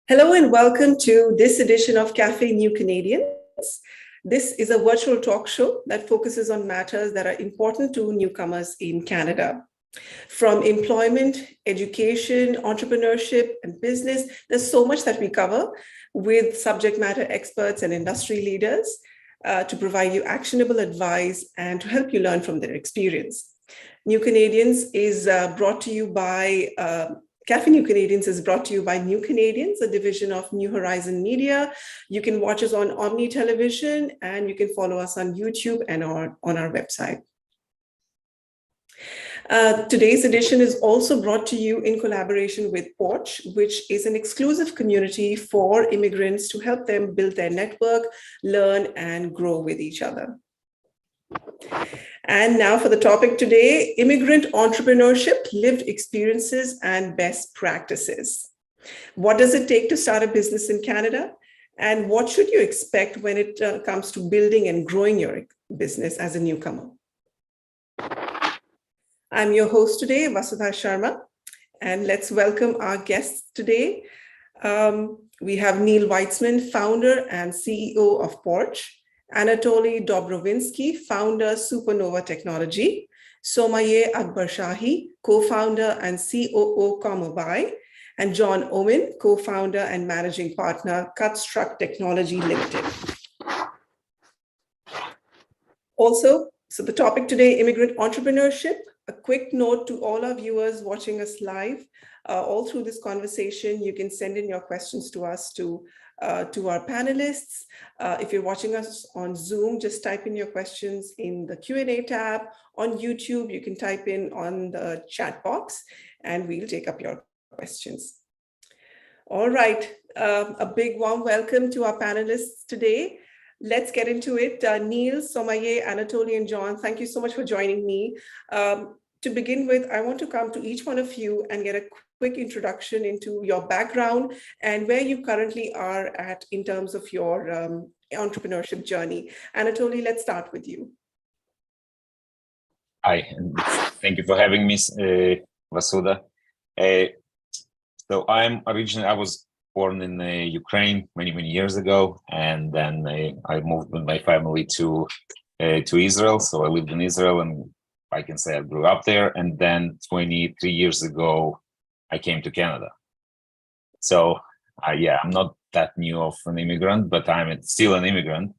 Hello and welcome to this edition of Café New Canadians. This is a virtual talk show that focuses on matters that are important to newcomers in Canada. From employment, education, entrepreneurship, and business, there's so much that we cover with subject matter experts and industry leaders to provide you actionable advice and to help you learn from their experience. New Canadians is brought to you by Café New Canadians is brought to you by New Canadians, a division of New Horizon Media. You can watch us on Omni Television and you can follow us on YouTube and on our website. Today's edition is also brought to you in collaboration with PORCH, which is an exclusive community for immigrants to help them build their network, learn, and grow with each other. And now for the topic today, immigrant entrepreneurship, lived experiences and best practices. What does it take to start a business in Canada? And what should you expect when it comes to building and growing your business as a newcomer? I'm your host today, Vasudha Sharma, and let's welcome our guests today. We have Neil Weitzman, founder and CEO of PORCH, Anatoly Dobrovinsky, founder, Supernova Technology, Somayeh Akbarshahi, co-founder and COO, CommoBuy, and John Oamen, co-founder and managing partner, CutStruct Technology Limited. Also, so the topic today, immigrant entrepreneurship. A quick note to all our viewers watching us live. All through this conversation, you can send in your questions to us to our panelists. If you're watching us on Zoom, just type in your questions in the Q&A tab. On YouTube, you can type in on the chat box and we'll take up your questions. All right, a big warm welcome to our panelists today. Let's get into it. Neil, Somayeh, Anatoly, and John, thank you so much for joining me. To begin with, I want to come to each one of you and get a quick introduction into your background and where you currently are at in terms of your entrepreneurship journey. Anatoly, let's start with you. Hi, thank you for having me, Vasudha. So I was born in Ukraine many years ago, and then I moved with my family to Israel. So I lived in Israel, and I can say I grew up there. And then 23 years ago, I came to Canada. So yeah, I'm not that new of an immigrant, but I'm still an immigrant.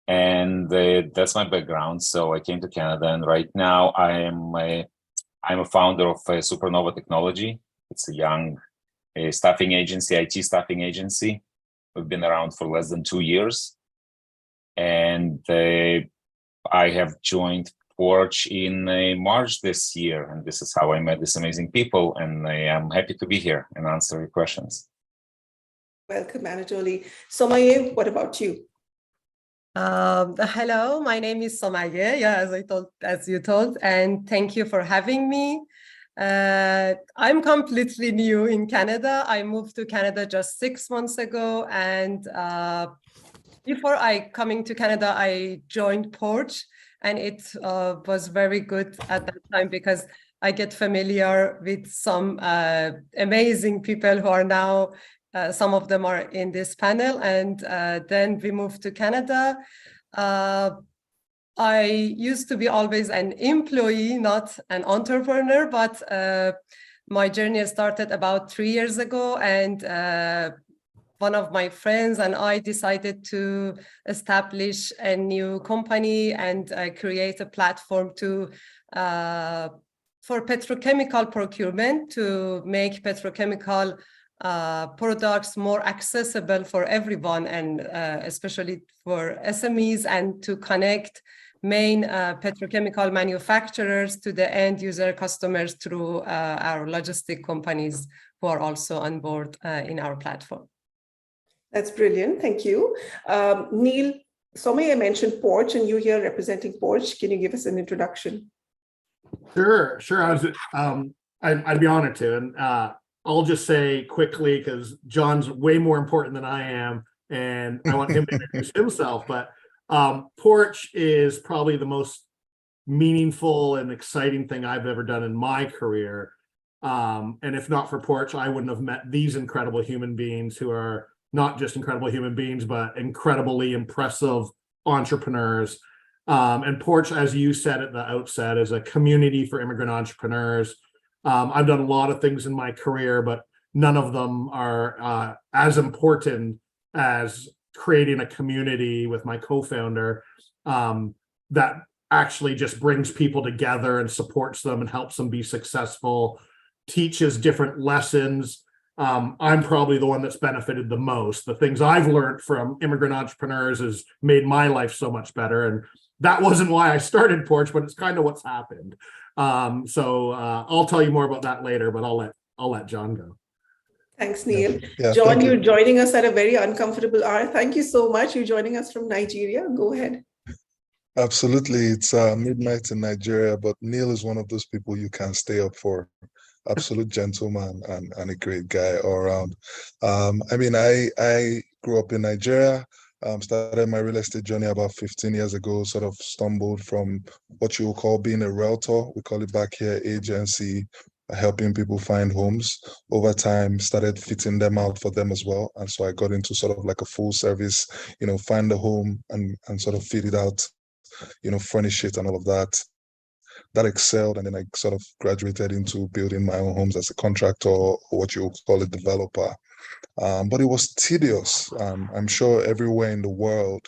And that's my background. So I came to Canada, and right now I'm a founder of Supernova Technology. It's a young staffing agency, IT staffing agency. We've been around for less than 2 years. And I have joined PORCH in March this year, and this is how I met these amazing people, and I am happy to be here and answer your questions. Welcome, Anatoly. Somayeh, what about you? Hello, my name is Somayeh, as you told, and thank you for having me. I'm completely new in Canada. I moved to Canada just 6 months ago, and before I coming to Canada, I joined PORCH. And it was very good at that time because I get familiar with some amazing people who are now, some of them are in this panel. And then we moved to Canada. I used to be always an employee, not an entrepreneur, but my journey started about 3 years ago. And one of my friends and I decided to establish a new company and create a platform to for petrochemical procurement, to make petrochemical products more accessible for everyone, and especially for SMEs, and to connect main petrochemical manufacturers to the end user customers through our logistic companies who are also on board in our platform. That's brilliant. Thank you. Neil, Somayeh mentioned PORCH, and you're here representing PORCH. Can you give us an introduction? Sure. I'd be honored to. And I'll just say quickly, because John's way more important than I am, and I want him to introduce himself. But PORCH is probably the most meaningful and exciting thing I've ever done in my career. And if not for Porch, I wouldn't have met these incredible human beings who are not just incredible human beings, but incredibly impressive entrepreneurs. And Porch, as you said at the outset, is a community for immigrant entrepreneurs. I've done a lot of things in my career, but none of them are as important as creating a community with my co-founder that actually just brings people together and supports them and helps them be successful, teaches different lessons. I'm probably the one that's benefited the most. The things I've learned from immigrant entrepreneurs has made my life so much better. And that wasn't why I started Porch, but it's kind of what's happened. So I'll tell you more about that later, but I'll let John go. Thanks, Neil. Yeah, John, you're joining us at a very uncomfortable hour. Thank you so much. You're joining us from Nigeria. Go ahead. Absolutely. It's midnight in Nigeria, but Neil is one of those people you can stay up for. Absolute gentleman and a great guy all around. I mean, I grew up in Nigeria, started my real estate journey about 15 years ago, sort of stumbled from what you will call being a realtor. We call it back here agency, helping people find homes. Over time, started fitting them out for them as well. And so I got into sort of like a full service, find a home and sort of fit it out, furnish it and all of that. That excelled, and then I sort of graduated into building my own homes as a contractor, or what you call a developer. But it was tedious. I'm sure everywhere in the world,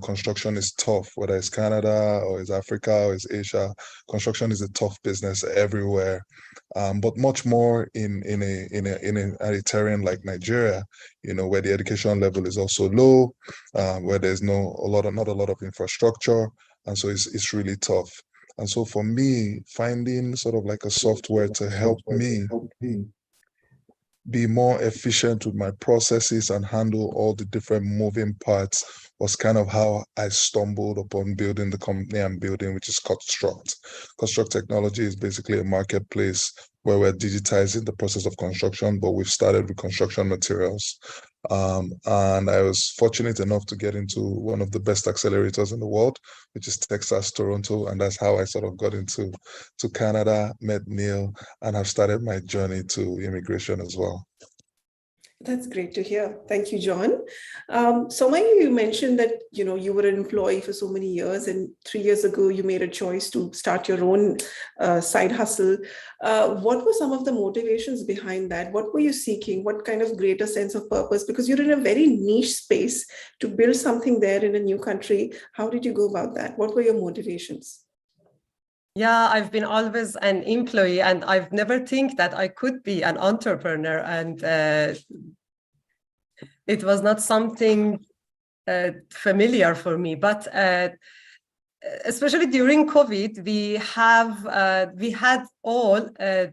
construction is tough, whether it's Canada or it's Africa or it's Asia. Construction is a tough business everywhere, but much more in a terrain like Nigeria, where the education level is also low, where there's not a lot of infrastructure, and so it's really tough. And so for me, finding sort of like a software to help me be more efficient with my processes and handle all the different moving parts was kind of how I stumbled upon building the company I'm building, which is CutStruct. CutStruct Technology is basically a marketplace where we're digitizing the process of construction, but we've started with construction materials. And I was fortunate enough to get into one of the best accelerators in the world, which is Texas, Toronto. And that's how I sort of got into Canada, met Neil, and have started my journey to immigration as well. That's great to hear. Thank you, John. Somayeh, you mentioned that you were an employee for so many years, and 3 years ago you made a choice to start your own side hustle. What were some of the motivations behind that? What were you seeking? What kind of greater sense of purpose? Because you're in a very niche space to build something there in a new country. How did you go about that? What were your motivations? Yeah, I've been always an employee, and I've never think that I could be an entrepreneur. And it was not something familiar for me. But especially during COVID, we had all a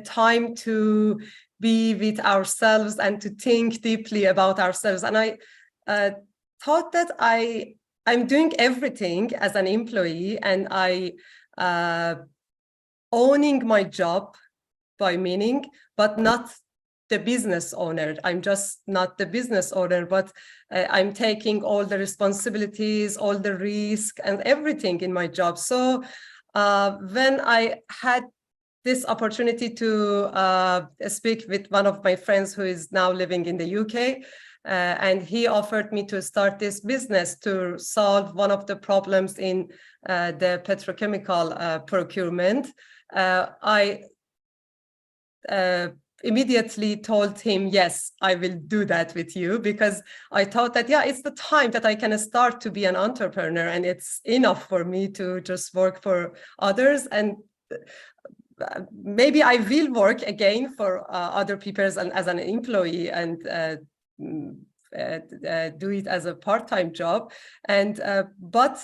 time to be with ourselves and to think deeply about ourselves. And I thought that I'm doing everything as an employee, and owning my job by meaning, but not the business owner. I'm just not the business owner, but I'm taking all the responsibilities, all the risk and everything in my job. So when I had this opportunity to speak with one of my friends who is now living in the UK, and he offered me to start this business to solve one of the problems in the petrochemical procurement. I immediately told him, yes, I will do that with you, because I thought that, yeah, it's the time that I can start to be an entrepreneur, and it's enough for me to just work for others. And maybe I will work again for other people as an employee, and do it as a part-time job. And but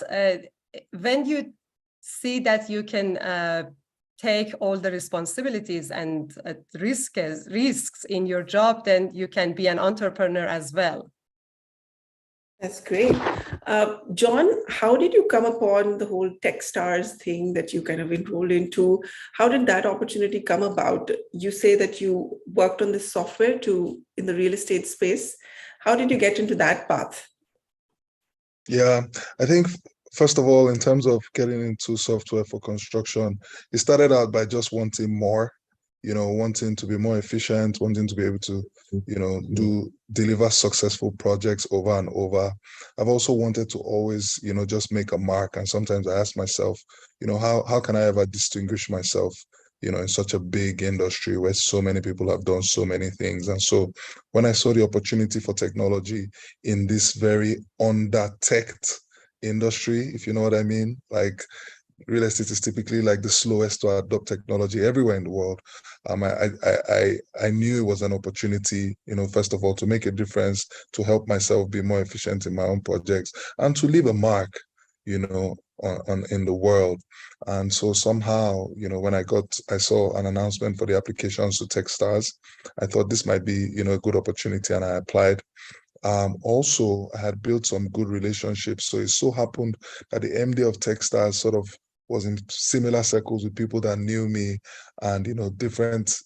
when you see that you can take all the responsibilities and risks in your job, then you can be an entrepreneur as well. That's great. John, how did you come upon the whole Techstars thing that you kind of enrolled into? How did that opportunity come about? You say that you worked on this software in the real estate space. How did you get into that path? Yeah, I think first of all, in terms of getting into software for construction, it started out by just wanting more. wanting to be more efficient, wanting to be able to, deliver successful projects over and over. I've also wanted to always, just make a mark. And sometimes I ask myself, how can I ever distinguish myself, in such a big industry where so many people have done so many things. And so when I saw the opportunity for technology in this very under-teched industry, if you know what I mean, like real estate is typically like the slowest to adopt technology everywhere in the world. I knew it was an opportunity, first of all, to make a difference, to help myself be more efficient in my own projects, and to leave a mark, on in the world. And so somehow, when I saw an announcement for the applications to Techstars, I thought this might be, a good opportunity, and I applied. Also, I had built some good relationships. So it so happened that the MD of Techstars sort of was in similar circles with people that knew me, and, different,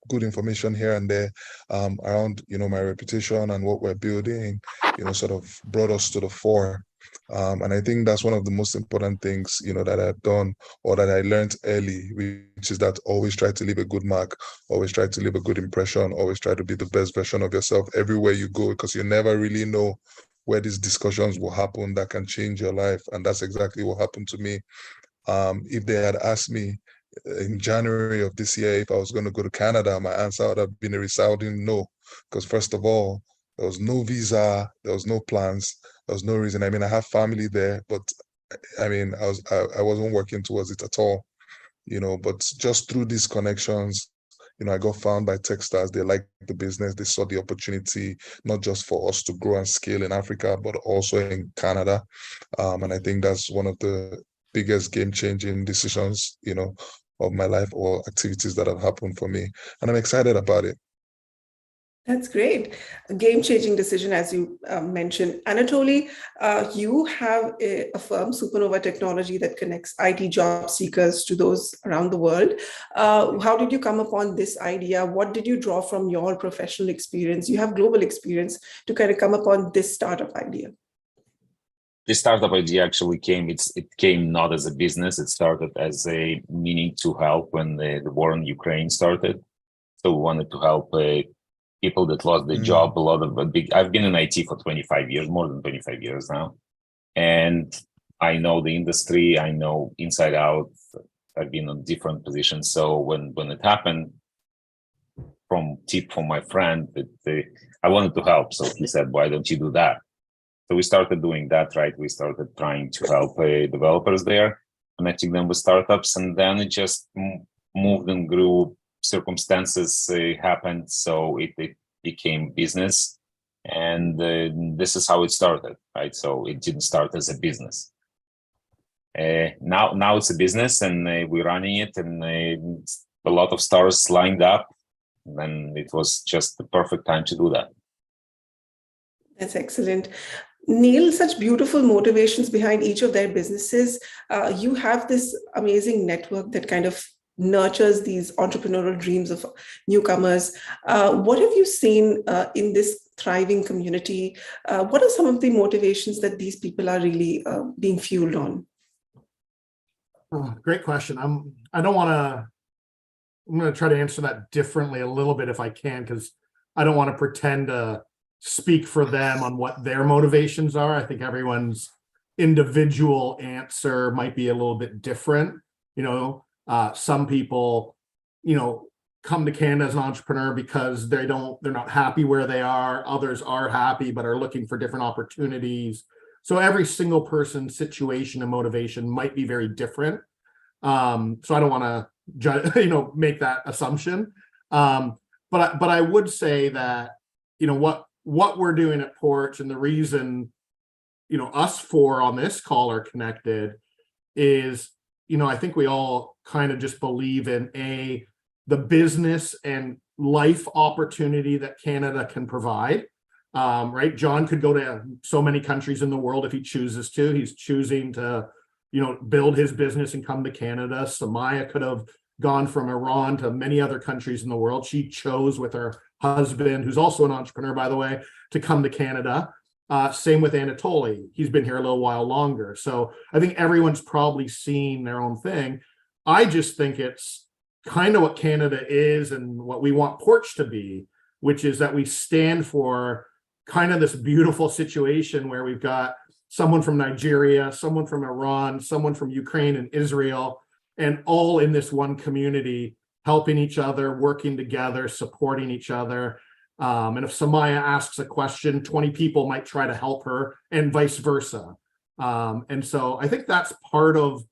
good information here and there around, my reputation and what we're building, sort of brought us to the fore. And I think that's one of the most important things, that I've done, or that I learned early, which is that always try to leave a good mark, always try to leave a good impression, always try to be the best version of yourself everywhere you go, because you never really know where these discussions will happen that can change your life. And that's exactly what happened to me. If they had asked me in January of this year if I was going to go to Canada, my answer would have been a resounding no, because first of all, there was no visa, there was no plans, there was no reason. I mean, I have family there, but I mean, I wasn't working towards it at all, but just through these connections, I got found by Techstars. They liked the business. They saw the opportunity, not just for us to grow and scale in Africa, but also in Canada. And I think that's one of the biggest game-changing decisions, of my life, or activities that have happened for me. And I'm excited about it. That's great. A game-changing decision, as you mentioned. Anatoly, you have a firm, Supernova Technology, that connects IT job seekers to those around the world. How did you come upon this idea? What did you draw from your professional experience? You have global experience to kind of come upon this startup idea. This startup idea actually it came not as a business. It started as a meaning to help when the war in Ukraine started. So we wanted to help people that lost their job. I've been in IT for 25 years, more than 25 years now. And I know the industry, I know inside out. I've been in different positions. So when it happened, from my friend, that I wanted to help. So he said, why don't you do that? So we started doing that, right? We started trying to help developers there, connecting them with startups, and then it just moved and grew. Circumstances happened, so it became business, and this is how it started, right? So it didn't start as a business. Now it's a business, and we're running it, and a lot of stars lined up, and it was just the perfect time to do that. That's excellent. Neil, such beautiful motivations behind each of their businesses. You have this amazing network that kind of nurtures these entrepreneurial dreams of newcomers. What have you seen in this thriving community? What are some of the motivations that these people are really being fueled on? Oh, great question. I'm going to try to answer that differently a little bit if I can, because I don't want to pretend to speak for them on what their motivations are. I think everyone's individual answer might be a little bit different. Some people, come to Canada as an entrepreneur because they're not happy where they are. Others are happy, but are looking for different opportunities. So every single person's situation and motivation might be very different. So I don't want to judge, make that assumption. But I would say that, what we're doing at PORCH, and the reason, us four on this call are connected is, I think we all kind of just believe in the business and life opportunity that Canada can provide. Right? John could go to so many countries in the world if he chooses to. He's choosing to, build his business and come to Canada. Somayeh could have gone from Iran to many other countries in the world. She chose with her husband, who's also an entrepreneur, by the way, to come to Canada. Same with Anatoly. He's been here a little while longer. So I think everyone's probably seen their own thing. I just think it's kind of what Canada is and what we want PORCH to be, which is that we stand for kind of this beautiful situation where we've got someone from Nigeria, someone from Iran, someone from Ukraine and Israel, and all in this one community, helping each other, working together, supporting each other. And if Somayeh asks a question, 20 people might try to help her, and vice versa. And so I think that's part of,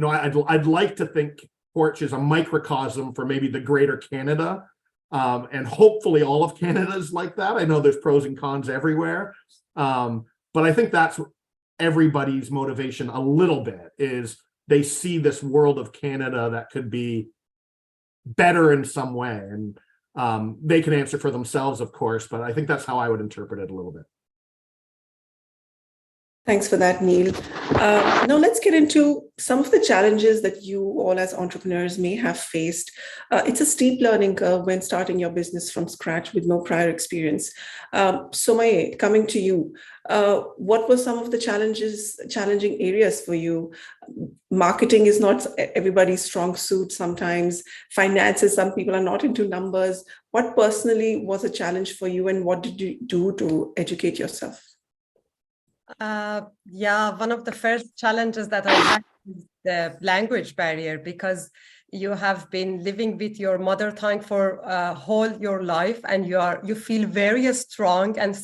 I'd like to think PORCH is a microcosm for maybe the greater Canada. And hopefully all of Canada is like that. I know there's pros and cons everywhere. But I think that's everybody's motivation a little bit, is they see this world of Canada that could be better in some way. And they can answer for themselves, of course, but I think that's how I would interpret it a little bit. Thanks for that, Neil. Now let's get into some of the challenges that you all as entrepreneurs may have faced. It's a steep learning curve when starting your business from scratch with no prior experience. Somayeh, coming to you, what were some of the challenging areas for you? Marketing is not everybody's strong suit sometimes. Finances, some people are not into numbers. What personally was a challenge for you, and what did you do to educate yourself? One of the first challenges that I had is the language barrier, because you have been living with your mother tongue for whole your life, and you feel very strong and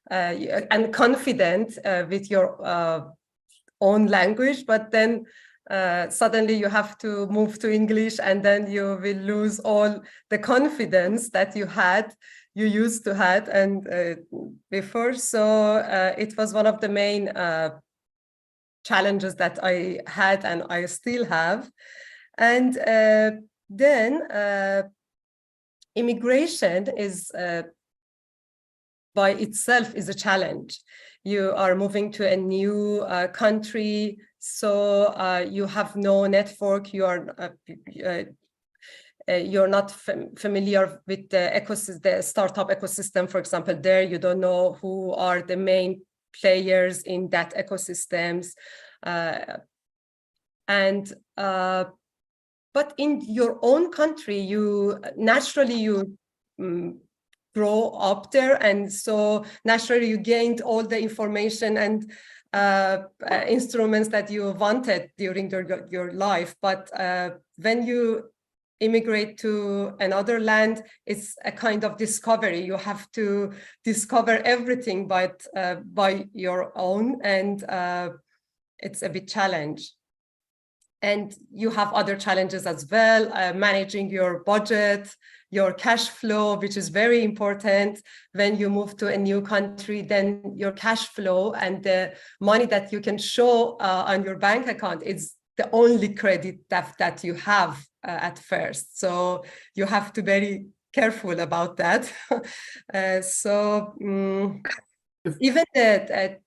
and confident with your own language, but then suddenly you have to move to English, and then you will lose all the confidence that you used to have and before. So it was one of the main challenges that I had and I still have. And then immigration is by itself is a challenge. You are moving to a new country, so you have no network. You're not familiar with the startup ecosystem, for example. There, you don't know who are the main players in that ecosystems, but in your own country, you grow up there, and so naturally you gained all the information and instruments that you wanted during your life. But when you immigrate to another land, it's a kind of discovery. You have to discover everything by your own, and it's a big challenge. And you have other challenges as well, managing your budget, your cash flow, which is very important. When you move to a new country, then your cash flow and the money that you can show on your bank account is the only credit that you have at first. So you have to be very careful about that. Even the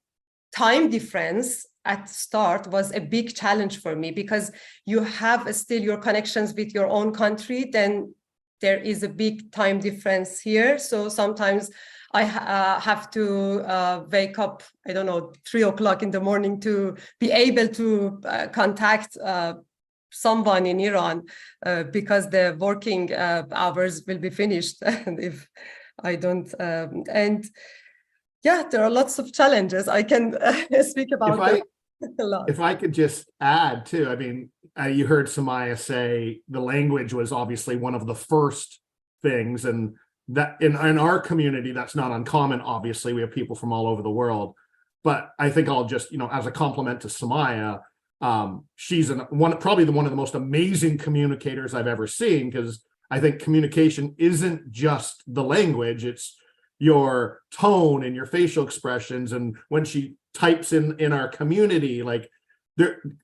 time difference at start was a big challenge for me, because you have still your connections with your own country, then there is a big time difference here. So sometimes I have to wake up, 3 o'clock in the morning to be able to contact someone in Iran, because the working hours will be finished. And if I don't, there are lots of challenges. I can speak about them a lot. If I could just add too, I mean, you heard Somayeh say the language was obviously one of the first things, and that in our community, that's not uncommon. Obviously, we have people from all over the world, but I think I'll just, as a compliment to Somayeh, she's probably one of the most amazing communicators I've ever seen, because I think communication isn't just the language, it's your tone and your facial expressions. And when she types in our community,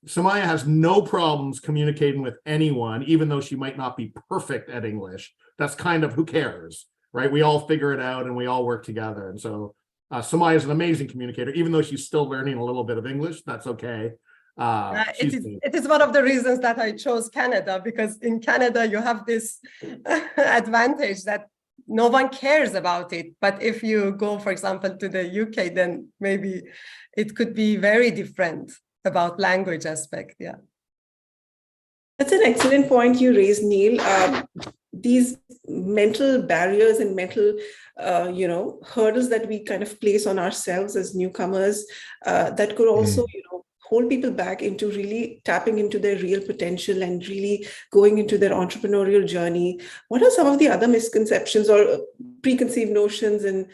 Somayeh has no problems communicating with anyone, even though she might not be perfect at English. That's kind of, who cares, right? We all figure it out and we all work together. And so Somayeh is an amazing communicator, even though she's still learning a little bit of English. That's okay. It is one of the reasons that I chose Canada, because in Canada you have this advantage that no one cares about it. But if you go, for example, to the UK, then maybe it could be very different about language aspect. Yeah. That's an excellent point you raised, Neil. These mental barriers and mental, hurdles that we kind of place on ourselves as newcomers, that could also, hold people back into really tapping into their real potential and really going into their entrepreneurial journey. What are some of the other misconceptions or preconceived notions and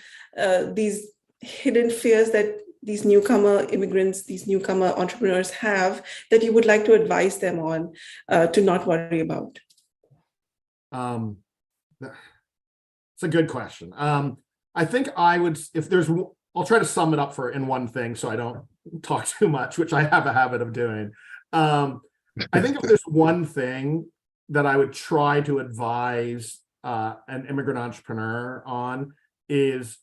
these hidden fears that these newcomer immigrants, these newcomer entrepreneurs have that you would like to advise them on to not worry about? It's a good question. I think I would, I'll try to sum it up in one thing so I don't talk too much, which I have a habit of doing. I think if there's one thing that I would try to advise an immigrant entrepreneur on is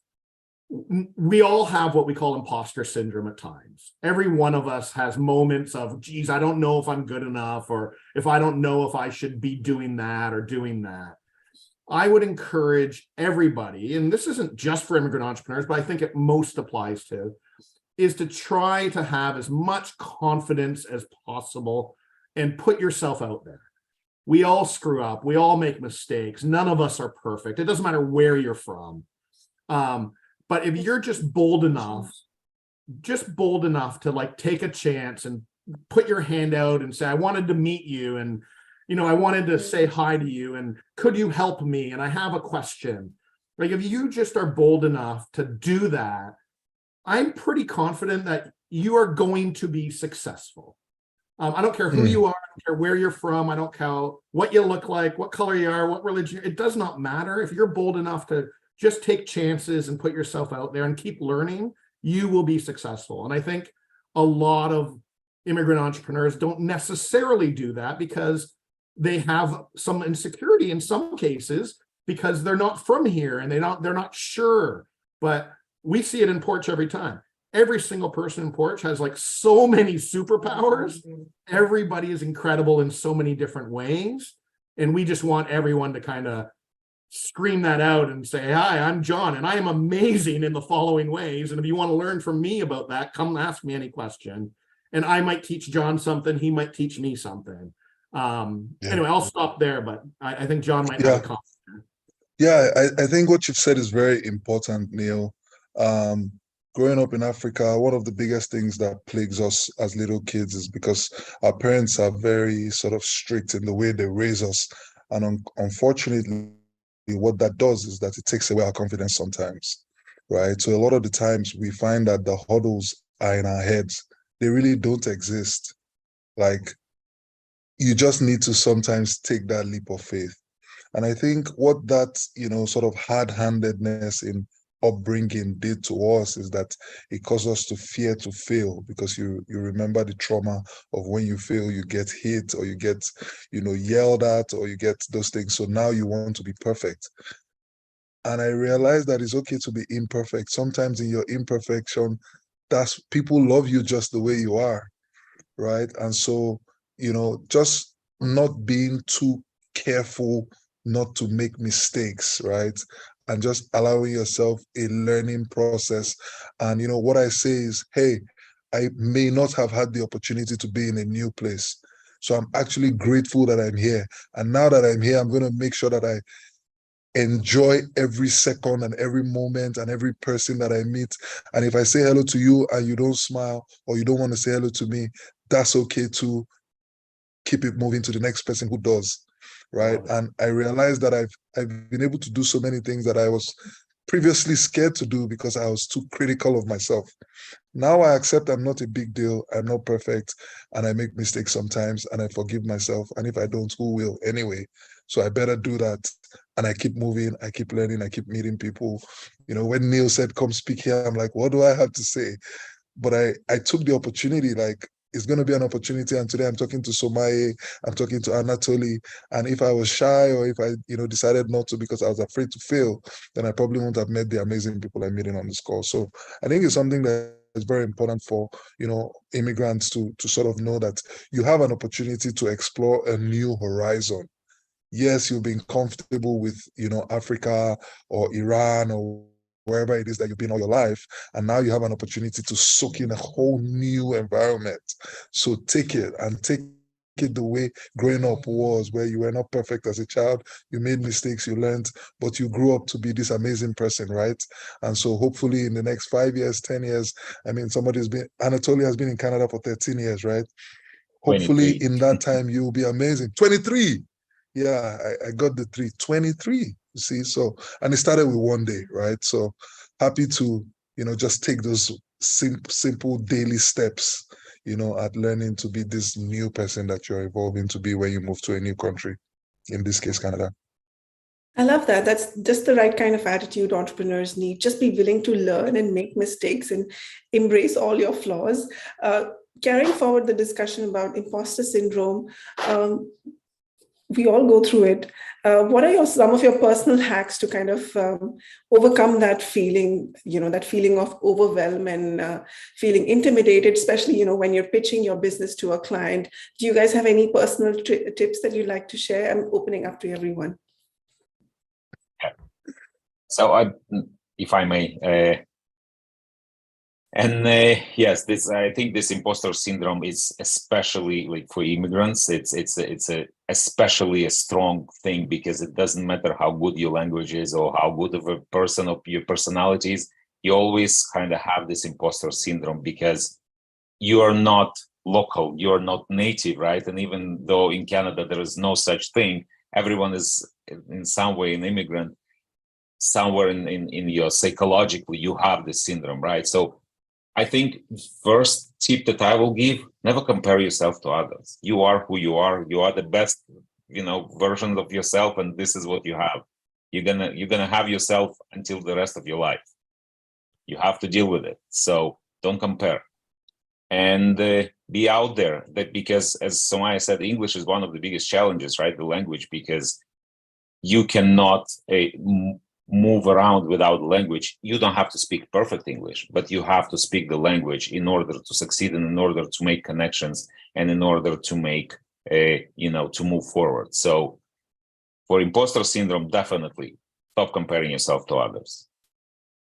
we all have what we call imposter syndrome at times. Every one of us has moments of, geez, I don't know if I'm good enough, or if I don't know if I should be doing that or doing that. I would encourage everybody, and this isn't just for immigrant entrepreneurs, but I think it most applies to, is to try to have as much confidence as possible and put yourself out there. We all screw up. We all make mistakes. None of us are perfect. It doesn't matter where you're from. But if you're just bold enough to like take a chance and put your hand out and say, I wanted to meet you, and I wanted to say hi to you, and could you help me? And I have a question. Like, if you just are bold enough to do that, I'm pretty confident that you are going to be successful. I don't care who you are, I don't care where you're from, I don't care what you look like, what color you are, what religion, it does not matter. If you're bold enough to just take chances and put yourself out there and keep learning, you will be successful. And I think a lot of immigrant entrepreneurs don't necessarily do that because they have some insecurity in some cases because they're not from here and they're not sure. But we see it in PORCH every time. Every single person in PORCH has like so many superpowers. Everybody is incredible in so many different ways. And we just want everyone to kind of scream that out and say, hi, I'm John, and I am amazing in the following ways. And if you want to learn from me about that, come ask me any question. And I might teach John something, he might teach me something. Anyway, I'll stop there, but I think John might have a comment. Yeah, I think what you've said is very important, Neil. Growing up in Africa, one of the biggest things that plagues us as little kids is because our parents are very sort of strict in the way they raise us. And unfortunately, what that does is that it takes away our confidence sometimes, right? So a lot of the times we find that the hurdles are in our heads. They really don't exist. Like, you just need to sometimes take that leap of faith. And I think what that, sort of hard-handedness in upbringing did to us is that it caused us to fear to fail, because you remember the trauma of when you fail, you get hit or you get, yelled at, or you get those things. So now you want to be perfect. And I realized that it's okay to be imperfect. Sometimes in your imperfection, people love you just the way you are, right? And so, just not being too careful not to make mistakes, right? And just allowing yourself a learning process. And what I say is, hey, I may not have had the opportunity to be in a new place. So I'm actually grateful that I'm here. And now that I'm here, I'm going to make sure that I enjoy every second and every moment and every person that I meet. And if I say hello to you and you don't smile, or you don't want to say hello to me, that's okay too. Keep it moving to the next person who does. Right. And I realized that I've been able to do so many things that I was previously scared to do because I was too critical of myself. Now I accept I'm not a big deal. I'm not perfect. And I make mistakes sometimes, and I forgive myself. And if I don't, who will anyway? So I better do that. And I keep moving. I keep learning. I keep meeting people. When Neil said, come speak here, I'm like, what do I have to say? But I took the opportunity, like, it's going to be an opportunity. And today I'm talking to Somayeh, I'm talking to Anatoly. And if I was shy, or if I, decided not to because I was afraid to fail, then I probably wouldn't have met the amazing people I'm meeting on this call. So I think it's something that is very important for, immigrants to sort of know that you have an opportunity to explore a new horizon. Yes, you've been comfortable with, Africa or Iran or wherever it is that you've been all your life, and now you have an opportunity to soak in a whole new environment. So take it and take it the way growing up was, where you were not perfect as a child, you made mistakes, you learned, but you grew up to be this amazing person, right? And so hopefully in the next 5 years, 10 years, I mean, Anatoly has been in Canada for 13 years, right? Hopefully 23. in that time, you'll be amazing. 23. Yeah, I got the 23, you see? So, and it started with one day, right? So happy to, just take those simple daily steps, at learning to be this new person that you're evolving to be when you move to a new country, in this case, Canada. I love that. That's just the right kind of attitude entrepreneurs need. Just be willing to learn and make mistakes and embrace all your flaws. Carrying forward the discussion about imposter syndrome, we all go through it. What are some of your personal hacks to kind of overcome that feeling, that feeling of overwhelm and feeling intimidated, especially, when you're pitching your business to a client? Do you guys have any personal tips that you'd like to share? I'm opening up to everyone. So if I may, yes, I think this imposter syndrome is especially like for immigrants. It's especially a strong thing, because it doesn't matter how good your language is or how good of a person of your personality is. You always kind of have this imposter syndrome because you are not local, you're not native, right? And even though in Canada there is no such thing, everyone is in some way an immigrant. Somewhere in your psychologically, you have this syndrome, right? So I think first tip that I will give: never compare yourself to others. You are who you are. You are the best, version of yourself, and this is what you have. You're gonna have yourself until the rest of your life. You have to deal with it. So don't compare, and be out there. Because, as Somayeh said, English is one of the biggest challenges, right? The language, because you cannot move around without language. You don't have to speak perfect English, but you have to speak the language in order to succeed and in order to make connections and in order to make to move forward. So for imposter syndrome, definitely stop comparing yourself to others.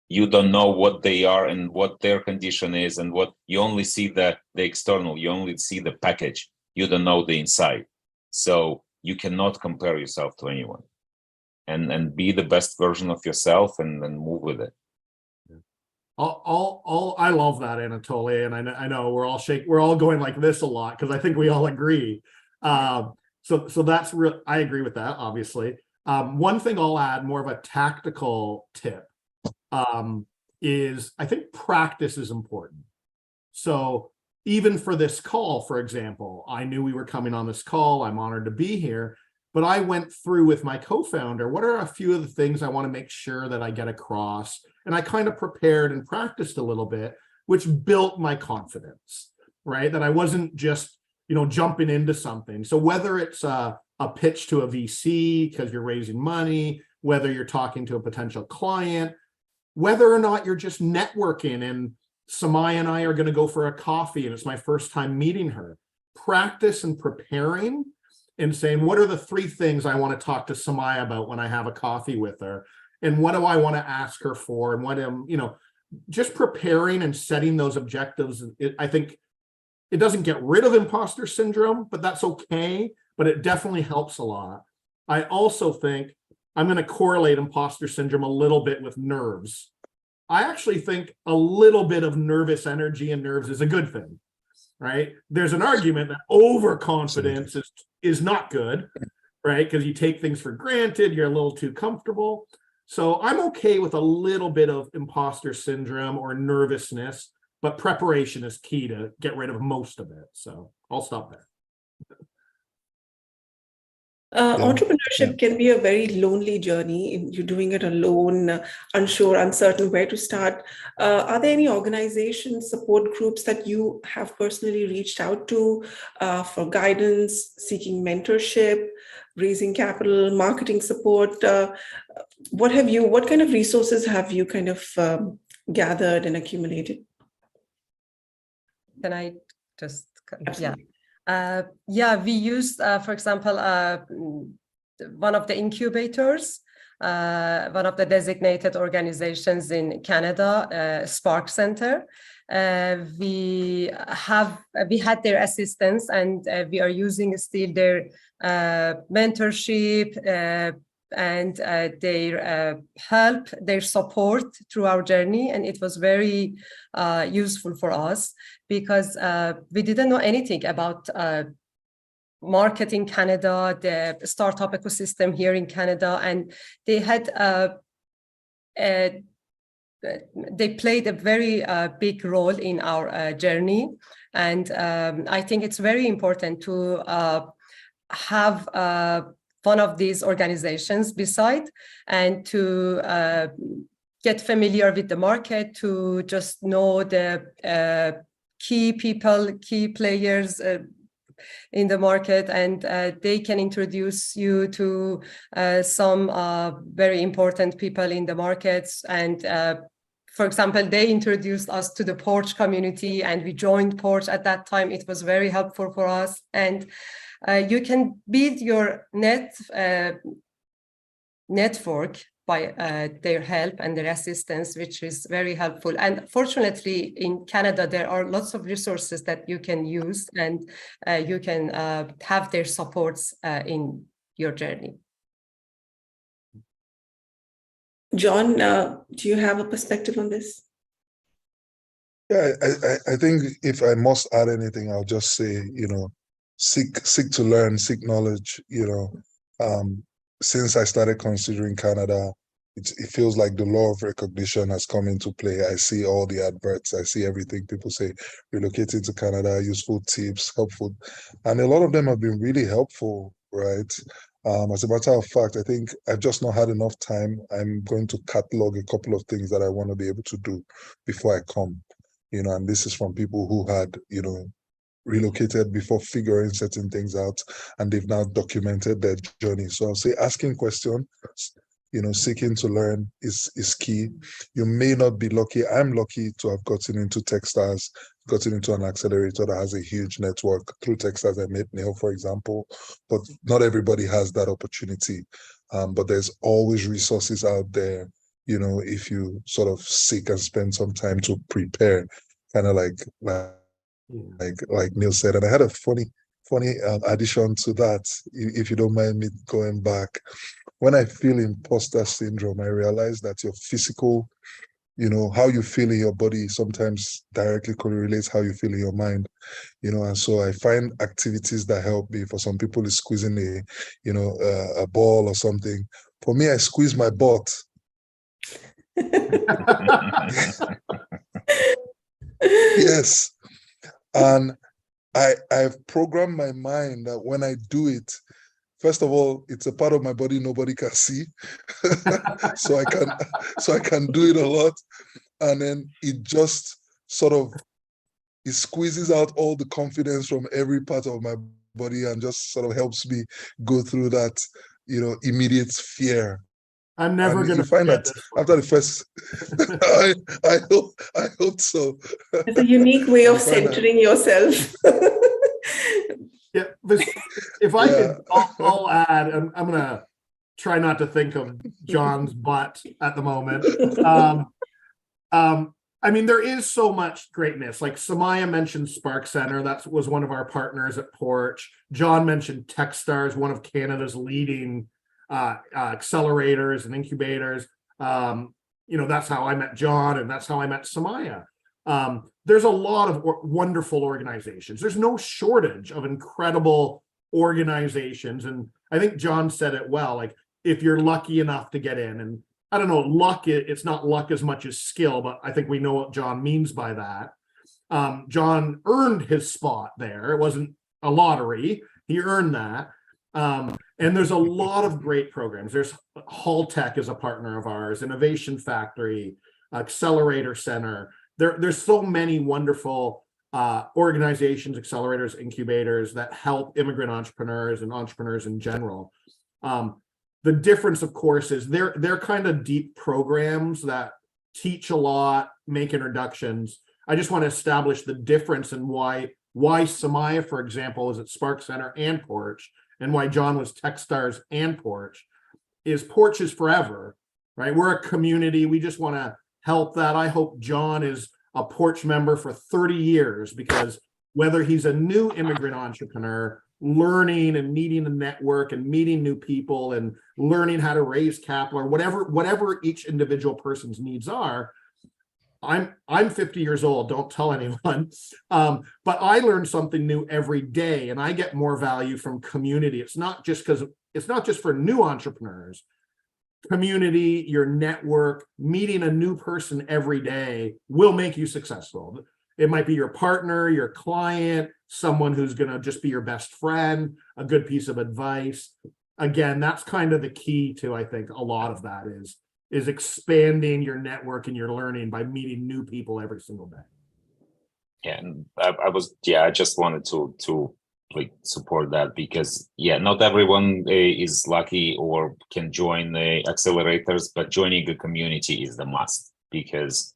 You don't know what they are and what their condition is, and what you only see the external, you only see the package. You don't know the inside. So you cannot compare yourself to anyone. And be the best version of yourself and move with it. I love that, Anatoly, and I know we're all going like this a lot because I think we all agree. So that's real. I agree with that, obviously. One thing I'll add, more of a tactical tip, is I think practice is important. So even for this call, for example, I knew we were coming on this call. I'm honored to be here. But I went through with my co-founder, what are a few of the things I want to make sure that I get across? And I kind of prepared and practiced a little bit, which built my confidence, right? That I wasn't just, jumping into something. So whether it's a pitch to a VC because you're raising money, whether you're talking to a potential client, whether or not you're just networking, and Somayeh and I are going to go for a coffee and it's my first time meeting her. Practice and preparing and saying, what are the 3 things I want to talk to Somayeh about when I have a coffee with her? And what do I want to ask her for? And what am, just preparing and setting those objectives. I think it doesn't get rid of imposter syndrome, but that's okay. But it definitely helps a lot. I also think I'm going to correlate imposter syndrome a little bit with nerves. I actually think a little bit of nervous energy and nerves is a good thing. Right? There's an argument that overconfidence is not good, right? Because you take things for granted, you're a little too comfortable. So I'm okay with a little bit of imposter syndrome or nervousness, but preparation is key to get rid of most of it. So I'll stop there. Entrepreneurship can be a very lonely journey. You're doing it alone, unsure, uncertain where to start. Are there any organizations, support groups that you have personally reached out to for guidance, seeking mentorship, raising capital, marketing support? What kind of resources have you kind of gathered and accumulated? Can I just, Absolutely. we used, for example, one of the incubators, one of the designated organizations in Canada, Spark Center. we had their assistance, and we are using still their mentorship and their help, their support through our journey. And it was very useful for us because we didn't know anything about market in Canada, the startup ecosystem here in Canada, and they had they played a very big role in our journey. And I think it's very important to have one of these organizations beside, and to get familiar with the market, to just know the key people, key players in the market, and they can introduce you to some very important people in the markets. And for example, they introduced us to the PORCH community, and we joined PORCH at that time. It was very helpful for us. And you can build your network by their help and their assistance, which is very helpful. And fortunately, in Canada, there are lots of resources that you can use, and you can have their supports in your journey. John, do you have a perspective on this? Yeah, I think if I must add anything, I'll just say, seek to learn, seek knowledge. Since I started considering Canada, it feels like the law of recognition has come into play. I see all the adverts, I see everything people say, relocating to Canada, useful tips, helpful. And a lot of them have been really helpful, right? As a matter of fact, I think I've just not had enough time. I'm going to catalog a couple of things that I want to be able to do before I come, and this is from people who had, relocated before figuring certain things out, and they've now documented their journey. So I'll say asking questions, seeking to learn is key. You may not be lucky. I'm lucky to have gotten into Techstars, gotten into an accelerator that has a huge network. Through Techstars, I met Neil, for example, but not everybody has that opportunity. But there's always resources out there, if you sort of seek and spend some time to prepare, kind of like Neil said. And I had a funny addition to that, if you don't mind me going back. When I feel imposter syndrome, I realize that your physical, how you feel in your body sometimes directly correlates how you feel in your mind, and so I find activities that help me. For some people, it's squeezing a ball or something. For me, I squeeze my butt. Yes. And I've programmed my mind that when I do it, first of all, it's a part of my body nobody can see. so I can do it a lot. And then it just it squeezes out all the confidence from every part of my body, and just sort of helps me go through that, immediate fear. I'm never going to find that after the first. I hope so. It's a unique way of centering yourself. Yeah, if I could, I'll add. I'm going to try not to think of John's butt at the moment. I mean, there is so much greatness. Like Somayeh mentioned Spark Center. That was one of our partners at PORCH. John mentioned Techstars, one of Canada's leading accelerators and incubators. That's how I met John, and that's how I met Somayeh. There's a lot of wonderful organizations. There's no shortage of incredible organizations. And I think John said it well, like if you're lucky enough to get in, and I don't know, luck, it's not luck as much as skill, but I think we know what John means by that. John earned his spot there. It wasn't a lottery. He earned that. And there's a lot of great programs. There's Haltech is a partner of ours, Innovation Factory, Accelerator Center. There's so many wonderful organizations, accelerators, incubators that help immigrant entrepreneurs and entrepreneurs in general. The difference, of course, is they're kind of deep programs that teach a lot, make introductions. I just want to establish the difference in why Somayeh, for example, is at Spark Center and PORCH, and why John was Techstars and PORCH. PORCH is forever, right? We're a community. We just want to help that. I hope John is a PORCH member for 30 years, because whether he's a new immigrant entrepreneur, learning and meeting a network and meeting new people and learning how to raise capital, or whatever each individual person's needs are. I'm 50 years old, don't tell anyone, but I learn something new every day, and I get more value from community. It's not just for new entrepreneurs. Community, your network, meeting a new person every day will make you successful. It might be your partner, your client, someone who's going to just be your best friend, a good piece of advice. Again, that's kind of the key to, I think, a lot of that is expanding your network and your learning by meeting new people every single day. Yeah, and I just wanted to like support that, because not everyone is lucky or can join the accelerators, but joining a community is the must, because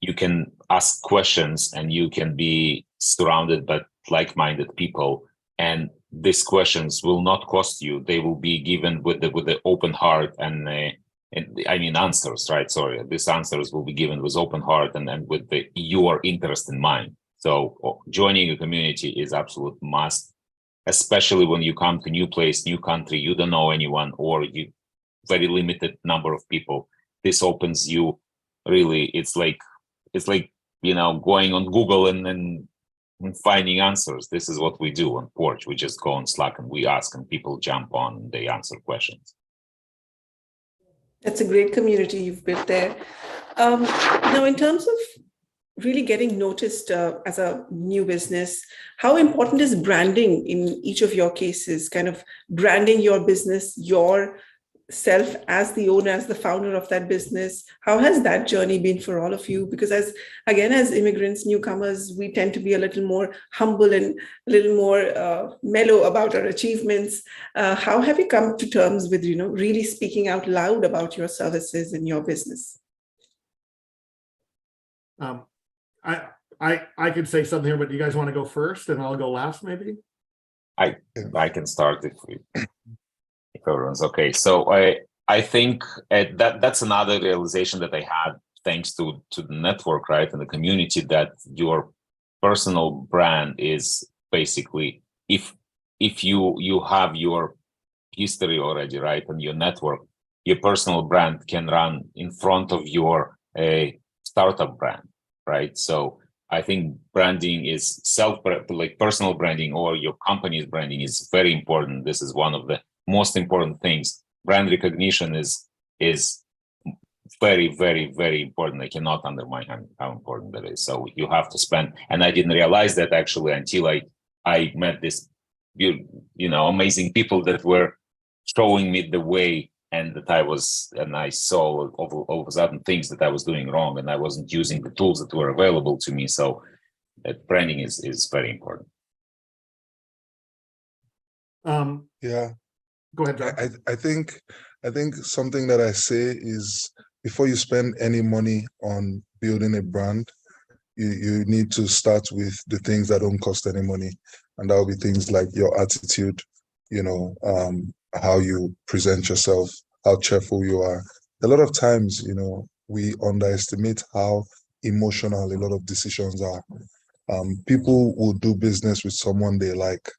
you can ask questions and you can be surrounded by like-minded people, and these questions will not cost you. They will be given with the open heart and I mean answers, right? Sorry, these answers will be given with open heart and with your interest in mind. So joining a community is absolute must, especially when you come to new place, new country, you don't know anyone, or you very limited number of people. This opens you really. It's like going on Google and finding answers. This is what we do on PORCH. We just go on Slack and we ask, and people jump on and they answer questions. That's a great community you've built there. Now, in terms of really getting noticed as a new business, how important is branding in each of your cases? Kind of branding your business, yourself as the owner, as the founder of that business. How has that journey been for all of you? Because as immigrants, newcomers, we tend to be a little more humble and a little more mellow about our achievements. How have you come to terms with, really speaking out loud about your services and your business? I could say something here, but do you guys want to go first and I'll go last, maybe? I can start if everyone's okay. So I think that's another realization that I had thanks to the network, right, and the community, that your personal brand is basically, if you have your history already, right, and your network, your personal brand can run in front of your startup brand, right? So I think branding is personal branding or your company's branding is very important. This is one of the most important things. Brand recognition is very, very, very important. I cannot undermine how important that is. So you have to spend, and I didn't realize that actually until I met this, amazing people that were showing me the way, and I saw all of a sudden things that I was doing wrong, and I wasn't using the tools that were available to me. So branding is very important. Yeah. Go ahead, John. I think something that I say is, before you spend any money on building a brand, you need to start with the things that don't cost any money, and that will be things like your attitude, how you present yourself, how cheerful you are. A lot of times, we underestimate how emotional a lot of decisions are. People will do business with someone they like.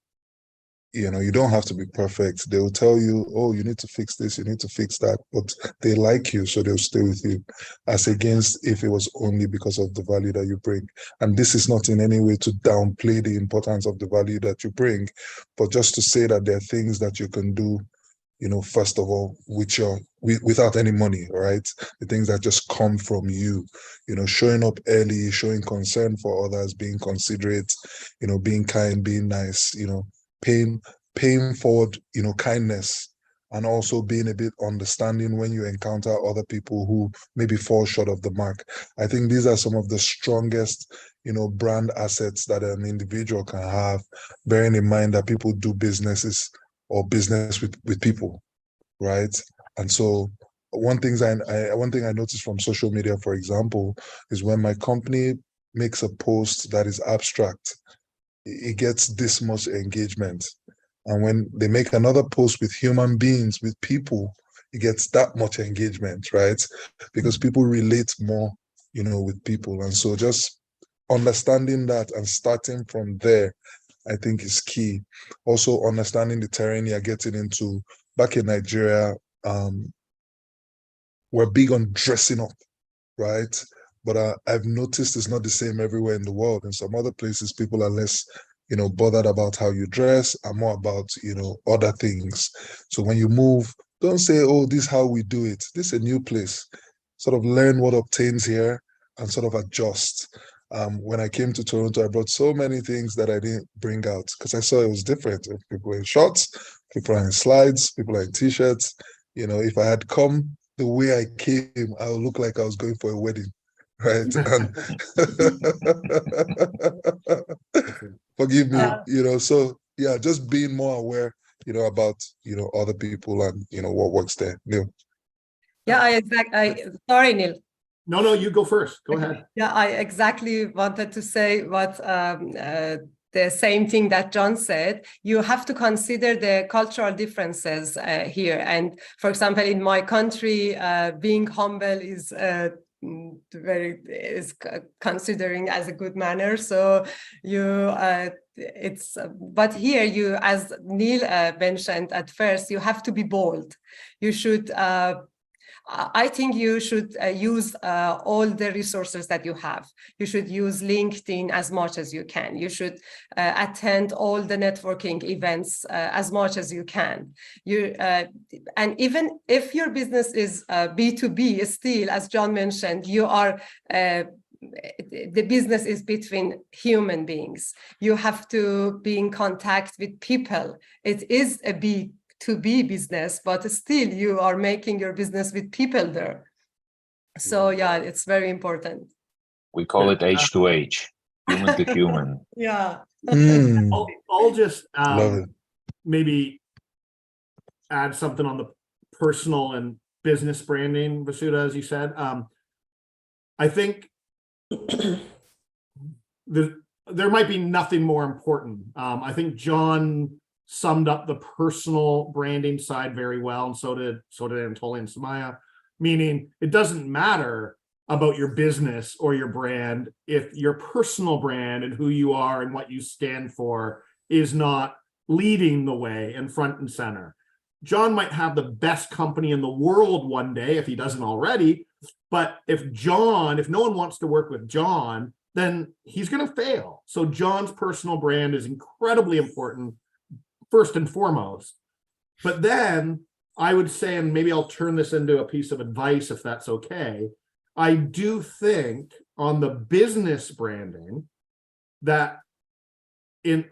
You don't have to be perfect. They will tell you, oh, you need to fix this, you need to fix that, but they like you, so they'll stay with you, as against if it was only because of the value that you bring. And this is not in any way to downplay the importance of the value that you bring, but just to say that there are things that you can do, first of all, without any money, right? The things that just come from you, showing up early, showing concern for others, being considerate, being kind, being nice, paying forward, kindness, and also being a bit understanding when you encounter other people who maybe fall short of the mark. I think these are some of the strongest, brand assets that an individual can have, bearing in mind that people do business with people, right? And so one thing I noticed from social media, for example, is when my company makes a post that is abstract, it gets this much engagement. And when they make another post with human beings, with people, it gets that much engagement, right? Because people relate more, with people. And so just understanding that and starting from there, I think is key. Also understanding the terrain you're getting into. Back in Nigeria, we're big on dressing up, right? But I've noticed it's not the same everywhere in the world. In some other places, people are less, bothered about how you dress and more about, other things. So when you move, don't say, oh, this is how we do it. This is a new place. Sort of learn what obtains here and sort of adjust. When I came to Toronto, I brought so many things that I didn't bring out because I saw it was different. People were in shorts, people are in slides, people are in t-shirts. If I had come the way I came, I would look like I was going for a wedding, right? And forgive me, so yeah, just being more aware, about, other people and, what works there. Neil. Yeah, sorry, Neil. No, you go first. Go ahead. Yeah, I exactly wanted to say what the same thing that John said. You have to consider the cultural differences here. And for example, in my country, being humble is considering as a good manner. So but here you, as Neil mentioned at first, you have to be bold. You should. I think you should use all the resources that you have. You should use LinkedIn as much as you can. You should attend all the networking events as much as you can. And even if your business is B2B, still, as John mentioned, you are the business is between human beings. You have to be in contact with people. It is a B2B business, but still you are making your business with people there. So yeah, it's very important. We call it H2H, human to human. Yeah. I'll just maybe add something on the personal and business branding, Vasudha, as you said. I think there might be nothing more important. I think John summed up the personal branding side very well, and so did Anatoly and Somayeh, meaning it doesn't matter about your business or your brand if your personal brand and who you are and what you stand for is not leading the way and front and center. John might have the best company in the world one day if he doesn't already, but if no one wants to work with John, then he's going to fail. So John's personal brand is incredibly important, first and foremost. But then I would say, and maybe I'll turn this into a piece of advice if that's okay, I do think on the business branding that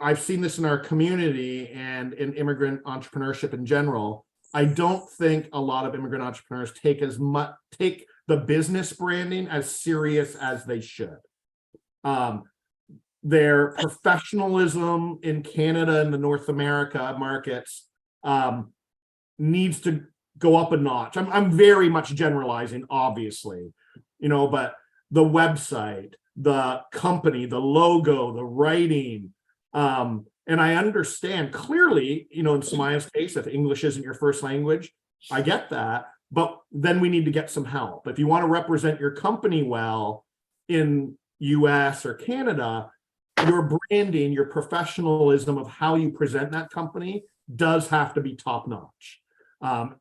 I've seen this in our community and in immigrant entrepreneurship in general, I don't think a lot of immigrant entrepreneurs take the business branding as serious as they should. Their professionalism in Canada and the North America markets needs to go up a notch. I'm very much generalizing, obviously, but the website, the company, the logo, the writing, and I understand clearly, in Somayeh's case, if English isn't your first language, I get that, but then we need to get some help. If you want to represent your company well in US or Canada, your branding, your professionalism of how you present that company does have to be top notch.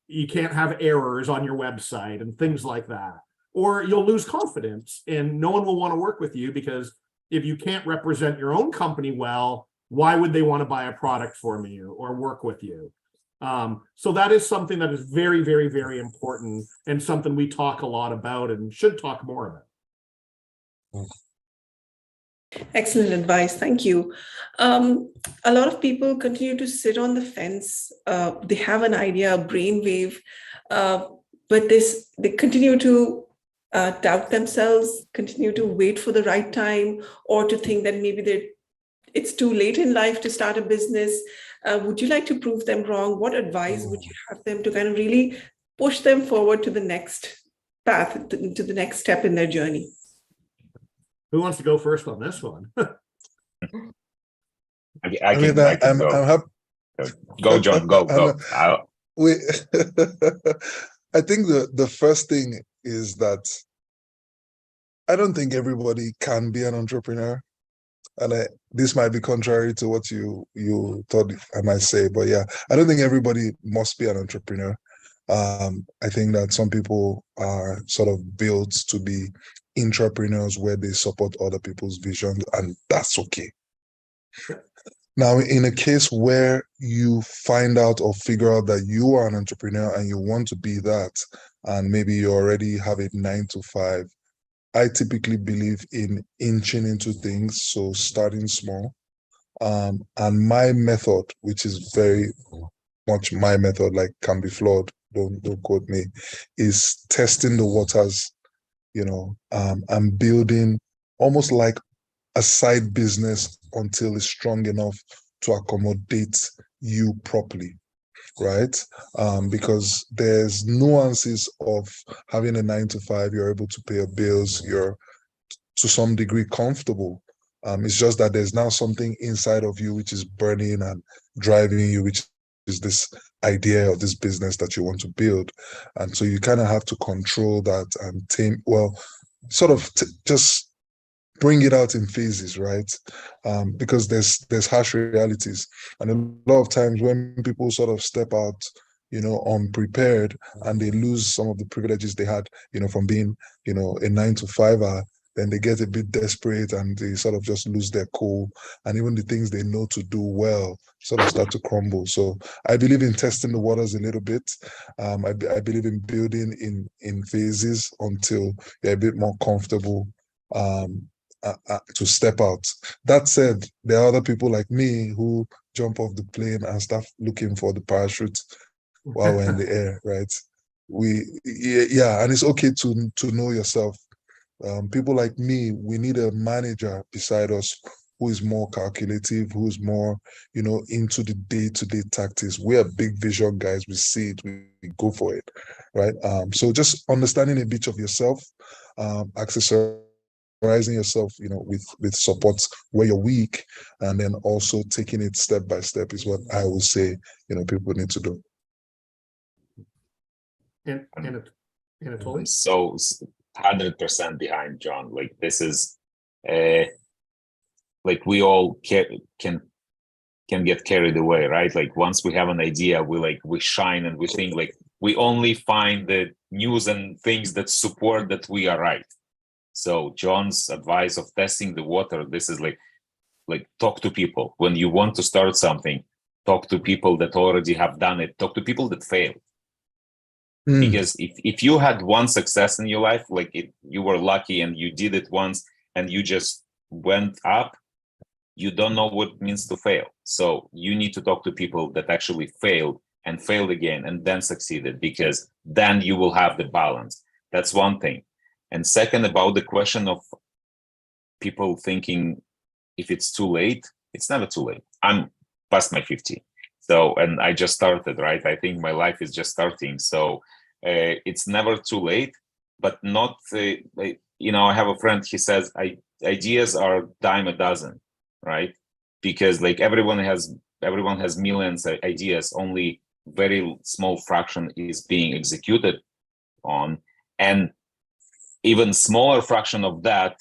You can't have errors on your website and things like that, or you'll lose confidence and no one will want to work with you, because if you can't represent your own company well, why would they want to buy a product from you or work with you? So that is something that is very, very, very important and something we talk a lot about and should talk more about. Excellent advice. Thank you. A lot of people continue to sit on the fence. They have an idea, a brainwave, but they continue to doubt themselves, continue to wait for the right time, or to think that maybe it's too late in life to start a business. Would you like to prove them wrong? What advice would you have them to kind of really push them forward to the next path, to the next step in their journey? Who wants to go first on this one? I can go. I'm happy. Go, John. Go. I think the first thing is that I don't think everybody can be an entrepreneur. And this might be contrary to what you thought I might say, but yeah, I don't think everybody must be an entrepreneur. I think that some people are sort of built to be entrepreneurs where they support other people's visions, and that's okay. Now, in a case where you find out or figure out that you are an entrepreneur and you want to be that, and maybe you already have a 9 to 5, I typically believe in inching into things, so starting small. And my method, which is very much my method, like can be flawed, don't quote me, is testing the waters, and building almost like a side business until it's strong enough to accommodate you properly, right? Because there's nuances of having a 9 to 5, you're able to pay your bills, you're to some degree comfortable. It's just that there's now something inside of you which is burning and driving you, which is this idea of this business that you want to build. And so you kind of have to control that and just bring it out in phases, right? Because there's harsh realities. And a lot of times when people sort of step out, unprepared, and they lose some of the privileges they had, from being, a 9 to 5, then they get a bit desperate and they sort of just lose their cool. And even the things they know to do well sort of start to crumble. So I believe in testing the waters a little bit. I believe in building in phases until you're a bit more comfortable to step out. That said, there are other people like me who jump off the plane and start looking for the parachute while we're in the air, right? And it's okay to know yourself. People like me, we need a manager beside us who is more calculative, who is more, into the day-to-day tactics. We are big vision guys. We see it, we go for it, right? So just understanding a bit of yourself, accessorizing yourself, with support where you're weak, and then also taking it step by step is what I would say, people need to do. And Anatoly? So 100% behind John. Like this is, like we all can get carried away, right? Like once we have an idea, we shine and we think like we only find the news and things that support that we are right. So John's advice of testing the water, this is like talk to people. When you want to start something, talk to people that already have done it. Talk to people that failed. Because if you had one success in your life, you were lucky and you did it once and you just went up, you don't know what it means to fail. So you need to talk to people that actually failed and failed again and then succeeded, because then you will have the balance. That's one thing. And second, about the question of people thinking if it's too late, it's never too late. I'm past my 50. So, and I just started, right? I think my life is just starting. So it's never too late, but not, I have a friend, he says, ideas are dime a dozen, right? Because everyone has millions of ideas, only very small fraction is being executed on. And even smaller fraction of that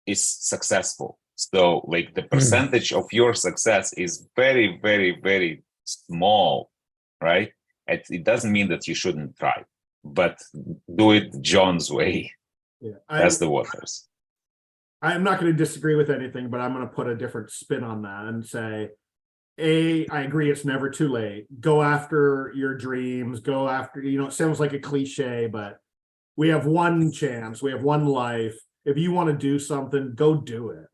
is successful. So the percentage of your success is very, very, very small, right? It doesn't mean that you shouldn't try, but do it John's way. Yeah, That's the waters. I'm not going to disagree with anything, but I'm going to put a different spin on that and say, I agree it's never too late. Go after your dreams, go after, it sounds like a cliche, but we have one chance, we have one life. If you want to do something, go do it.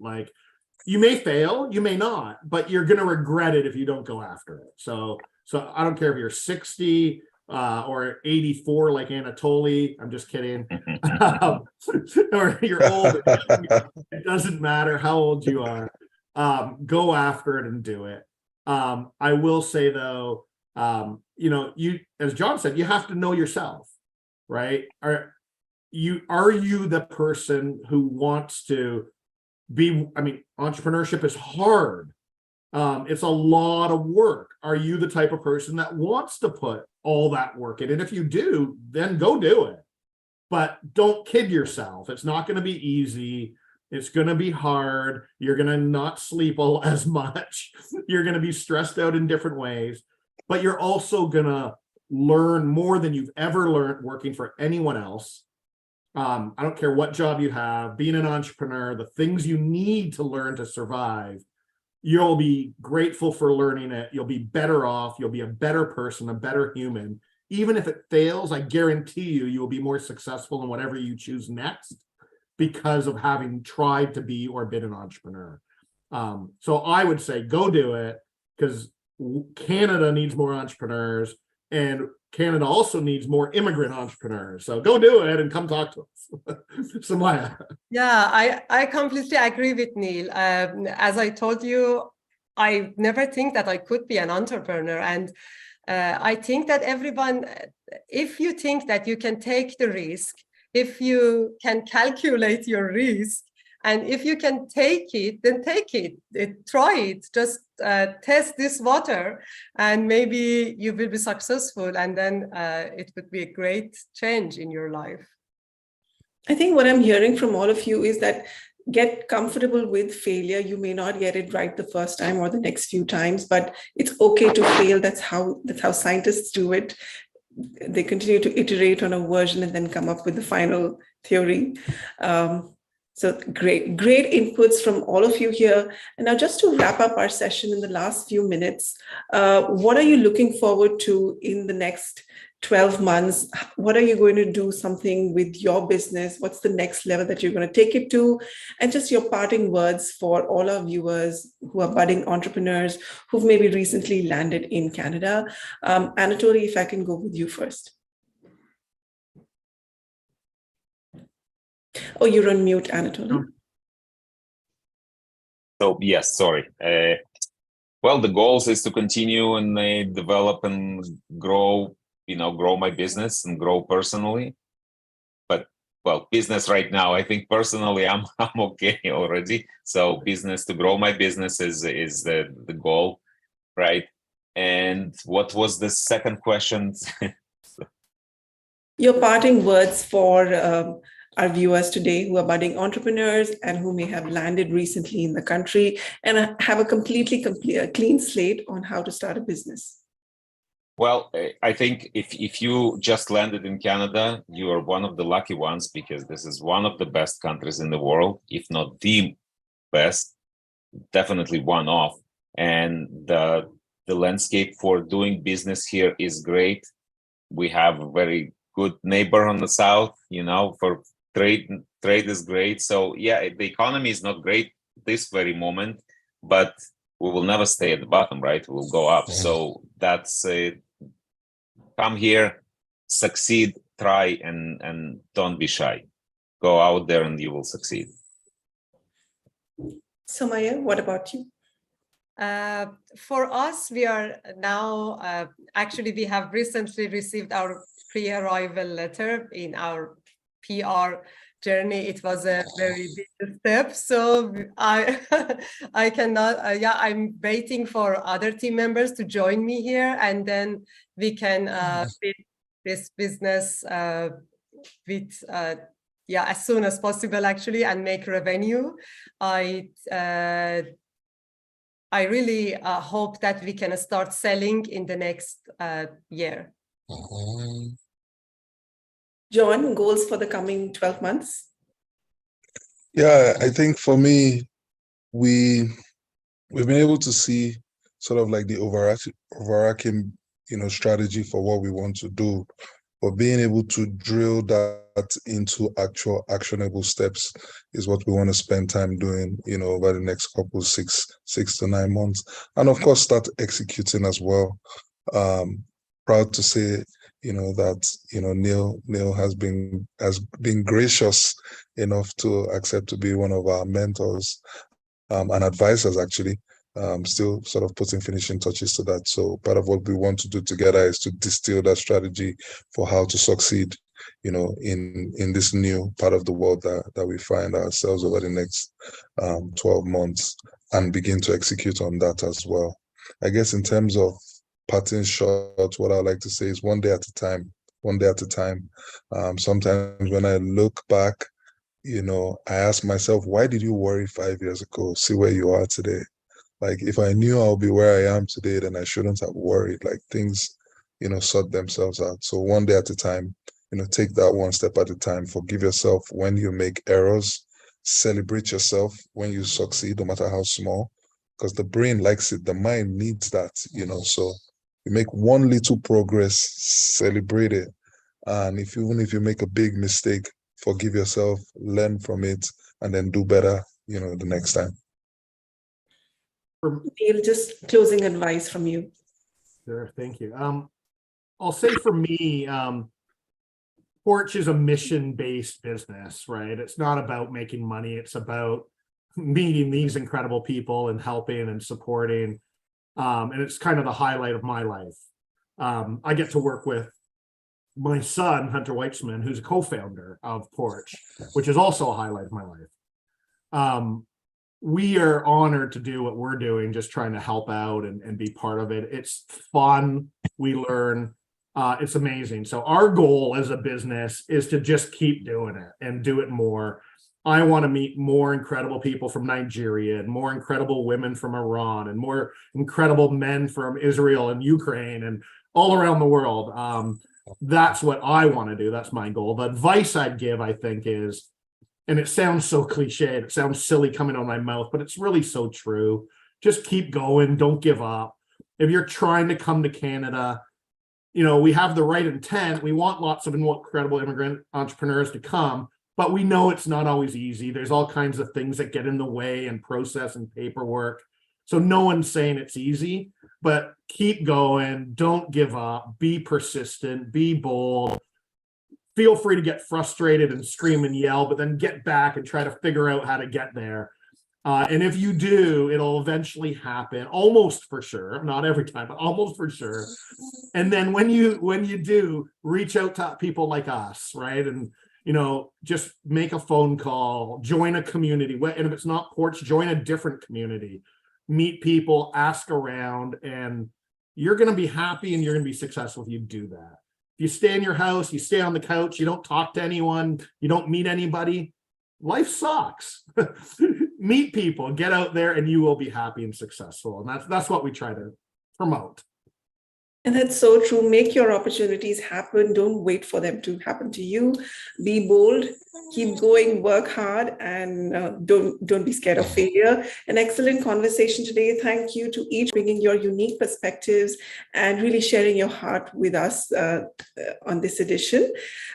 You may fail, you may not, but you're going to regret it if you don't go after it. So I don't care if you're 60 or 84 like Anatoly. I'm just kidding. Or you're old. It doesn't matter how old you are. Go after it and do it. I will say though, you, as John said, you have to know yourself, right? Are you the person who wants to be? Entrepreneurship is hard. It's a lot of work. Are you the type of person that wants to put all that work in? And if you do, then go do it. but don't kid yourself. It's not going to be easy. It's going to be hard. You're going to not sleep as much. You're going to be stressed out in different ways, but you're also going to learn more than you've ever learned working for anyone else. I don't care what job you have, being an entrepreneur, the things you need to learn to survive, you'll be grateful for learning it. You'll be better off. You'll be a better person, a better human. Even if it fails, I guarantee you will be more successful in whatever you choose next because of having tried to be or been an entrepreneur. So I would say go do it, because Canada needs more entrepreneurs, and Canada also needs more immigrant entrepreneurs. So go do it and come talk to us. Somayeh. Yeah, I completely agree with Neil. As I told you, I never think that I could be an entrepreneur. And I think that everyone, if you think that you can take the risk, if you can calculate your risk, and if you can take it, then take it. Try it. Just test this water, and maybe you will be successful. And then it would be a great change in your life. I think what I'm hearing from all of you is that get comfortable with failure. You may not get it right the first time or the next few times, but it's okay to fail. That's how scientists do it. They continue to iterate on a version and then come up with the final theory. So great inputs from all of you here. And now just to wrap up our session in the last few minutes, what are you looking forward to in the next 12 months? What are you going to do something with your business? What's the next level that you're going to take it to? And just your parting words for all our viewers who are budding entrepreneurs who've maybe recently landed in Canada. Anatoly, if I can go with you first. Oh, you're on mute, Anatoly. So yes, sorry. Well, the goals is to continue and develop and grow, grow my business and grow personally. But well, business right now, I think personally, I'm okay already. So business, to grow my business is the goal, right? And what was the second question? Your parting words for our viewers today who are budding entrepreneurs and who may have landed recently in the country and have a completely clean slate on how to start a business. Well, I think if you just landed in Canada, you are one of the lucky ones, because this is one of the best countries in the world, if not the best, definitely one of. And the landscape for doing business here is great. We have a very good neighbor on the south, for trade is great. So yeah, the economy is not great this very moment, but we will never stay at the bottom, right? We'll go up. So that's come here, succeed, try, and don't be shy. Go out there and you will succeed. Somayeh, what about you? For us, we are now, actually, we have recently received our pre-arrival letter in our PR journey. It was a very big step. So I cannot, I'm waiting for other team members to join me here, and then we can build this business with, as soon as possible, actually, and make revenue. I really hope that we can start selling in the next year. John, goals for the coming 12 months? Yeah, I think for me, we've been able to see sort of like the overarching, strategy for what we want to do, but being able to drill that into actual actionable steps is what we want to spend time doing, over the next couple 6 to 9 months, and of course start executing as well. Proud to say, that Neil has been gracious enough to accept to be one of our mentors and advisors, actually. Still sort of putting finishing touches to that. So part of what we want to do together is to distill that strategy for how to succeed, in this new part of the world that we find ourselves over the next 12 months, and begin to execute on that as well. I guess in terms of parting short, what I like to say is one day at a time. one day at a time. Sometimes when I look back, I ask myself, why did you worry 5 years ago? See where you are today. Like, if I knew I'll be where I am today, then I shouldn't have worried. Like, things, sort themselves out. So one day at a time, take that one step at a time. Forgive yourself when you make errors. Celebrate yourself when you succeed, no matter how small, because the brain likes it. The mind needs that, So you make one little progress, celebrate it. And even if you make a big mistake, forgive yourself, learn from it, and then do better, the next time. Neil, just closing advice from you. Sure, thank you. I'll say for me, PORCH is a mission-based business, right? It's not about making money. It's about meeting these incredible people and helping and supporting. And it's kind of the highlight of my life. I get to work with my son, Hunter Weitzman, who's a co-founder of PORCH, which is also a highlight of my life. We are honored to do what we're doing, just trying to help out and be part of it. It's fun. We learn. It's amazing. So our goal as a business is to just keep doing it and do it more. I want to meet more incredible people from Nigeria and more incredible women from Iran and more incredible men from Israel and Ukraine and all around the world. That's what I want to do. That's my goal. The advice I'd give, I think, is, and it sounds so cliched, it sounds silly coming out of my mouth, but it's really so true. Just keep going. Don't give up. If you're trying to come to Canada, we have the right intent. We want lots of incredible immigrant entrepreneurs to come, but we know it's not always easy. There's all kinds of things that get in the way and process and paperwork. So no one's saying it's easy, but keep going. Don't give up. Be persistent. Be bold. Feel free to get frustrated and scream and yell, but then get back and try to figure out how to get there. And if you do, it'll eventually happen, almost for sure. Not every time, but almost for sure. And then when you do, reach out to people like us, right? And just make a phone call, join a community. And if it's not PORCH, join a different community. Meet people, ask around, and you're going to be happy and you're going to be successful if you do that. If you stay in your house, you stay on the couch, you don't talk to anyone, you don't meet anybody, life sucks. Meet people, get out there, and you will be happy and successful. And that's what we try to promote. And that's so true. Make your opportunities happen. Don't wait for them to happen to you. Be bold, keep going, work hard, and don't be scared of failure. An excellent conversation today. Thank you to each bringing your unique perspectives and really sharing your heart with us on this edition.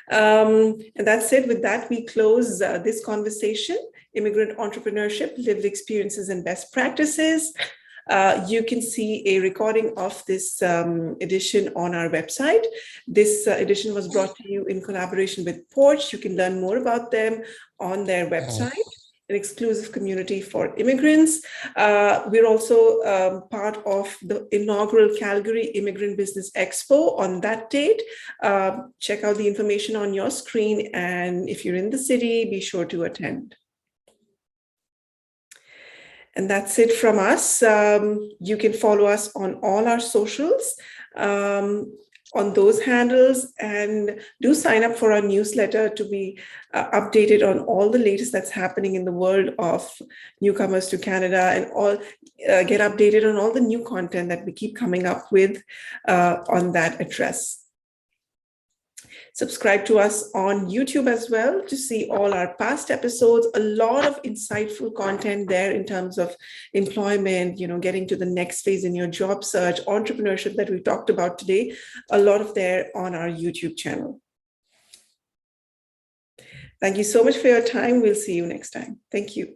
And that's it. With that, we close this conversation. Immigrant entrepreneurship, lived experiences and best practices. You can see a recording of this edition on our website. This edition was brought to you in collaboration with PORCH. You can learn more about them on their website, an exclusive community for immigrants. We're also part of the inaugural Calgary Immigrant Business Expo on that date. Check out the information on your screen, and if you're in the city, be sure to attend. And that's it from us. You can follow us on all our socials, on those handles, and do sign up for our newsletter to be updated on all the latest that's happening in the world of newcomers to Canada, and all get updated on all the new content that we keep coming up with on that address. Subscribe to us on YouTube as well to see all our past episodes. A lot of insightful content there in terms of employment, getting to the next phase in your job search, entrepreneurship that we talked about today, a lot of there on our YouTube channel. Thank you so much for your time. We'll see you next time. Thank you.